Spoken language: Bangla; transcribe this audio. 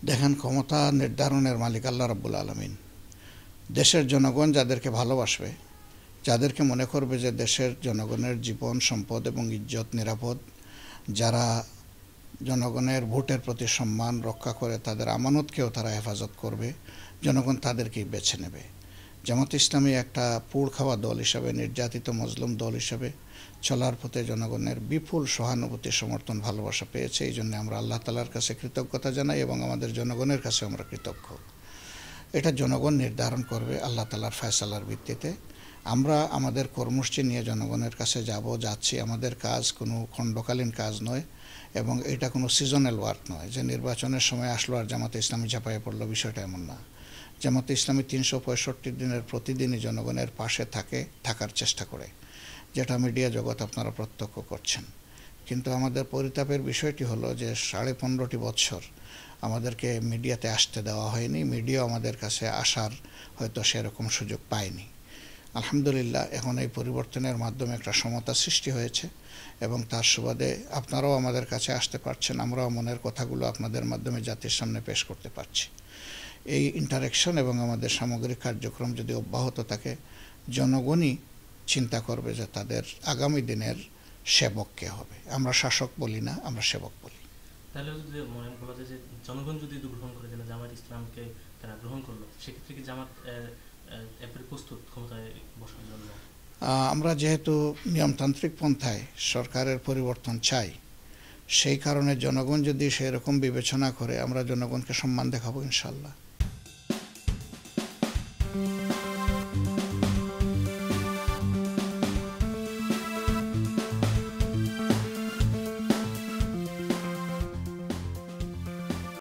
দেখেন, ক্ষমতা নির্ধারণের মালিক আল্লাহ রাব্বুল আলামিন। দেশের জনগণ যাদেরকে ভালোবাসবে, যাদেরকে মনে করবে যে দেশের জনগণের জীবন, সম্পদ এবং ইজ্জত নিরাপদ, যারা জনগণের ভোটের প্রতি সম্মান রক্ষা করে, তাদের আমানতকেও তারা হেফাজত করবে, জনগণ তাদেরকেই বেছে নেবে। জামাত ইসলামী একটা পুড় খাওয়া দল হিসাবে, নির্যাতিত মজলুম দল হিসাবে চলার পথে জনগণের বিপুল সহানুভূতি, সমর্থন, ভালোবাসা পেয়েছে। এই জন্য আমরা আল্লাহ তাআলার কাছে কৃতজ্ঞতা জানাই এবং আমাদের জনগণের কাছে আমরা কৃতজ্ঞ। এটা জনগণ নির্ধারণ করবে আল্লাহ তাআলার ফয়সালার ভিত্তিতে। আমরা আমাদের কর্মসূচি নিয়ে জনগণের কাছে যাচ্ছি। আমাদের কাজ কোনো খণ্ডকালীন কাজ নয় এবং এটা কোনো সিজনাল ওয়ার্ক নয় যে নির্বাচনের সময় আসলো আর জামাতে ইসলামী ঝাঁপায়ে পড়লো, বিষয়টা এমন না। জামাতে ইসলামী ৩৬৫ দিনের প্রতিদিনই জনগণের পাশে থাকার চেষ্টা করে, যেটা মিডিয়া জগৎ আপনারা প্রত্যক্ষ করছেন। কিন্তু আমাদের পরিতাপের বিষয়টি হলো যে ১৫.৫ বছর আমাদেরকে মিডিয়াতে আসতে দেওয়া হয়নি, মিডিয়া আমাদের কাছে আসার হয়তো সেরকম সুযোগ পায়নি। আলহামদুলিল্লাহ, এখন এই পরিবর্তনের মাধ্যমে একটা সমতা সৃষ্টি হয়েছে এবং তার সুবাদে আপনারাও আমাদের কাছে আসতে পারছেন, আমরাও মনের কথাগুলো আপনাদের মাধ্যমে জাতির সামনে পেশ করতে পারছি। এই ইন্টারেকশন এবং আমাদের সামগ্রিক কার্যক্রম যদি অব্যাহত থাকে, জনগণই চিন্তা করবে যে তাদের আগামী দিনের সেবক কে হবে। আমরা শাসক বলি না, আমরা সেবক বলি। তাহলে যদি মনে বলা যায় যে জনগণ যদি গ্রহণ করে দিল জামাত ইসলামকে, তারা গ্রহণ করলো, সেক্ষেত্রে কি জামাত একবারে প্রস্তুত ক্ষমতায় বসার জন্য? আমরা যেহেতু নিয়মতান্ত্রিক পন্থায় সরকারের পরিবর্তন চাই, সেই কারণে জনগণ যদি সেরকম বিবেচনা করে, আমরা জনগণকে সম্মান দেখাবো ইনশাআল্লাহ।